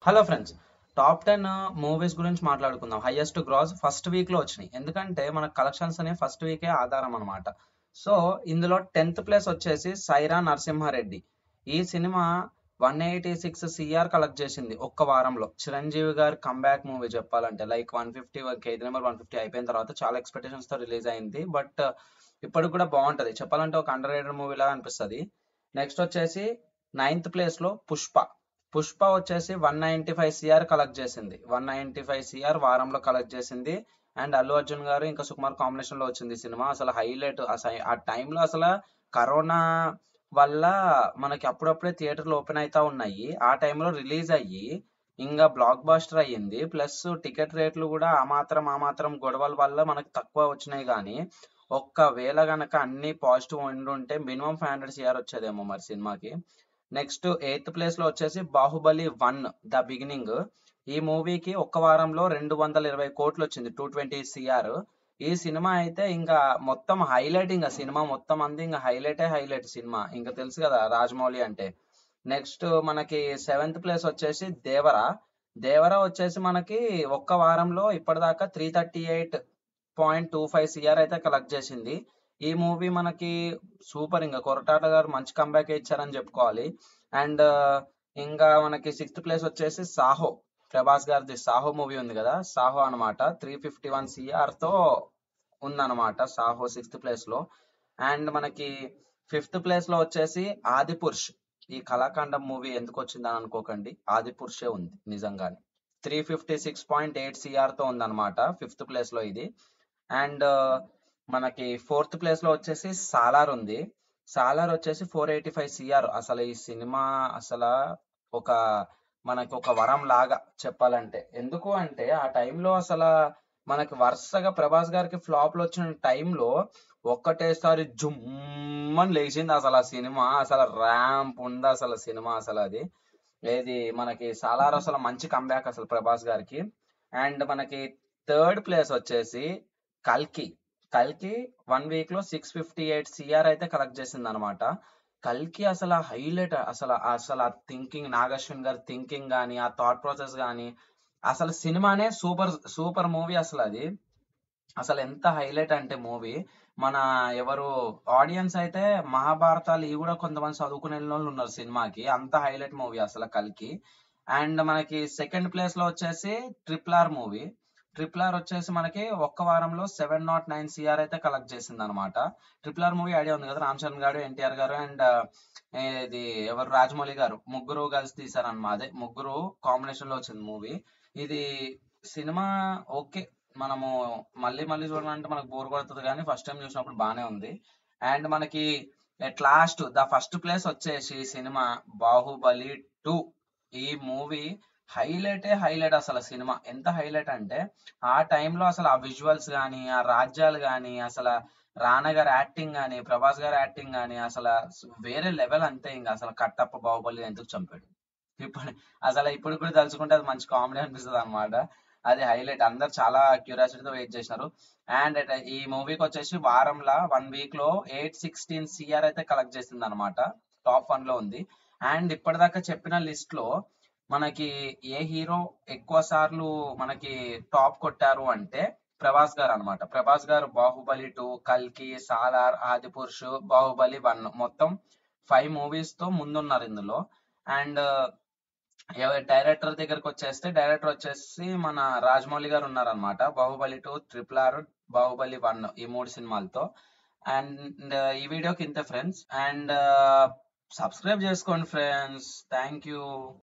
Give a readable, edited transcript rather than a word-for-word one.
Hello friends, top 10 movies గురించి మాట్లాడుకుందాం. Highest gross first week లో వచ్చినాయి. ఎందుకంటే మన కలెక్షన్స్ అనేవి ఫస్ట్ వీకే ఆధారం అనమాట. సో ఇందులో 10th ప్లేస్ వచ్చేసి సైరా నరసింహారెడ్డి. ఈ సినిమా 186 CR కలెక్ట్ చేసింది ఒక్క వారంలో. చిరంజీవి గారి కంబ్యాక్ మూవీ చెప్పాలంటే, లైక్ 150 ఖైదీ నెంబర్ 150 అయిపోయిన తర్వాత చాలా ఎక్స్పెక్టేషన్స్ తో రిలీజ్ అయింది. బట్ ఇప్పటికి కూడా బాగుంటది. చెప్పాలంటే ఒక అండర్ రేటెడ్ మూవీ లాగా అనిపిస్తుంది. నెక్స్ట్ వచ్చేసి 9th ప్లేస్ లో పుష్ప వచ్చేసి 195 CR కలెక్ట్ చేసింది. 195 CR వారంలో కలెక్ట్ చేసింది. అండ్ అల్లు అర్జున్ గారు ఇంకా సుకుమార్ కాంబినేషన్ లో వచ్చింది ఈ సినిమా. అసలు హైలైట్. ఆ టైంలో అసలు కరోనా వల్ల మనకి అప్పుడప్పుడే థియేటర్లు ఓపెన్ అవుతా ఉన్నాయి. ఆ టైంలో రిలీజ్ అయ్యి ఇంకా బ్లాక్ బాస్టర్ అయ్యింది. ప్లస్ టికెట్ రేట్లు కూడా ఆ మాత్రం గొడవల వల్ల మనకి తక్కువ వచ్చినాయి. కానీ ఒక్కవేళ గనక అన్ని పాజిటివ్ ఉండుంటే మినిమం 500 CR వచ్చేదేమో మరి సినిమాకి. నెక్స్ట్ 8th ప్లేస్ లో వచ్చేసి బాహుబలి 1 ద బిగినింగ్. ఈ మూవీకి ఒక్క వారంలో 220 కోట్లు వచ్చింది, 220 CR. ఈ సినిమా అయితే ఇంకా మొత్తం హైలైట్. ఇంకా సినిమా మొత్తం అంది ఇంకా హైలైట్ సినిమా. ఇంకా తెలుసు కదా రాజమౌళి అంటే. నెక్స్ట్ మనకి 7th ప్లేస్ వచ్చేసి దేవరా వచ్చేసి మనకి ఒక్క వారంలో ఇప్పటిదాకా 338.25 CR అయితే కలెక్ట్ చేసింది. ఈ మూవీ మనకి సూపర్. ఇంకా కొరటాల గారు మంచి కంబ్యాక్ ఇచ్చారని చెప్పుకోవాలి. అండ్ ఇంకా మనకి 6th ప్లేస్ వచ్చేసి ప్రభాస్ గారిది సాహో మూవీ ఉంది కదా, సాహో అనమాట. 351 CR తో ఉందన్నమాట సాహో 6th ప్లేస్ లో. అండ్ మనకి 5th ప్లేస్ లో వచ్చేసి ఆదిపురుష్. ఈ కళాఖండం మూవీ ఎందుకు వచ్చిందని అనుకోకండి, ఆదిపురుషే ఉంది నిజంగానే. 356.8 CR తో ఉందన్నమాట 5th ప్లేస్ లో ఇది. అండ్ మనకి 4th ప్లేస్ లో వచ్చేసి సాలార్ ఉంది. సాలార్ వచ్చేసి 485 CR. అసలు ఈ సినిమా అసలు ఒక మనకి ఒక వరం లాగా చెప్పాలంటే. ఎందుకు అంటే ఆ టైంలో అసలు మనకి వరుసగా ప్రభాస్ గారికి ఫ్లాప్లు వచ్చిన టైంలో ఒక్కటేసారి జుమ్మని లేచింది అసలు ఆ సినిమా. అసలు ర్యాంప్ ఉంది అసలు సినిమా. అసలు అది ఏది మనకి సాలార్ అసలు మంచి కంబ్యాక్ అసలు ప్రభాస్ గారికి. అండ్ మనకి 3rd ప్లేస్ వచ్చేసి కల్కి. 1 వీక్ లో 658 CR అయితే కలెక్ట్ చేసింది అనమాట. కల్కి అసలు హైలైట్. అసలు ఆ థింకింగ్, నాగశ్విన్ గారి థింకింగ్ గానీ, ఆ థాట్ ప్రాసెస్ గానీ, అసలు సినిమానే సూపర్ మూవీ అసలు అది. అసలు ఎంత హైలైట్ అంటే మూవీ, మన ఎవరు ఆడియన్స్ అయితే మహాభారతాలు ఇవి కూడా కొంతమంది చదువుకునే వాళ్ళు ఉన్నారు సినిమాకి. అంత హైలైట్ మూవీ అసలు కల్కి. అండ్ మనకి 2nd ప్లేస్ లో వచ్చేసి RRR మూవీ. వచ్చేసి మనకి ఒక్క వారంలో 709 CR అయితే కలెక్ట్ చేసింది అనమాట. RRR మూవీ ఐడియా ఉంది కదా, రామ్ చరణ్ గారు, ఎన్టీఆర్ గారు అండ్ ఇది ఎవరు రాజమౌళి గారు ముగ్గురు కలిసి తీసారనమాట. అదే ముగ్గురు కాంబినేషన్ లో వచ్చింది మూవీ ఇది. సినిమా ఓకే, మనము మళ్ళీ మళ్ళీ చూడాలంటే మనకు బోర్ కొడుతుంది, కానీ ఫస్ట్ టైం చూసినప్పుడు బానే ఉంది. అండ్ మనకి at last the first place వచ్చేసి సినిమా బాహుబలి 2. ఈ మూవీ హైలైట్. అసలు సినిమా ఎంత హైలైట్ అంటే ఆ టైంలో అసలు ఆ విజువల్స్ కానీ, ఆ రాజ్యాలు కానీ, అసలు రానా గారి యాక్టింగ్ కానీ, ప్రభాస్ గారి యాక్టింగ్ కానీ అసలు వేరే లెవెల్ అంతే. ఇంకా అసలు కట్టప్ప బాహుబలి ఎందుకు చంపాడు ఇప్పుడు, ఇప్పుడు కూడా తలుచుకుంటే అది మంచి కామెడీ అనిపిస్తుంది అనమాట. అది హైలైట్. అందరు చాలా క్యూరియాసిటీతో వెయిట్ చేసినారు. అండ్ ఈ మూవీకి వచ్చేసి వారంలో 1 వీక్ లో 816 CR అయితే కలెక్ట్ చేసింది అనమాట. టాప్ 1 లో ఉంది. అండ్ ఇప్పటిదాకా చెప్పిన లిస్ట్ లో మనకి ఏ హీరో ఎక్కువ సార్లు మనకి టాప్ కొట్టారు అంటే ప్రభాస్ గారు అనమాట. ప్రభాస్ గారు బాహుబలి 2, కల్కి, సాలార్, ఆదిపురుష్, బాహుబలి 1 మొత్తం 5 మూవీస్ తో ముందున్నారు ఇందులో. అండ్ డైరెక్టర్ దగ్గరకు డైరెక్టర్ వచ్చేసి మన రాజమౌళి గారు ఉన్నారనమాట. బాహుబలి 2, RRR, బాహుబలి 1 ఈ 3 సినిమాలతో. అండ్ ఈ వీడియోకి ఇంతే ఫ్రెండ్స్. అండ్ సబ్స్క్రైబ్ చేసుకోండి ఫ్రెండ్స్. Thank you.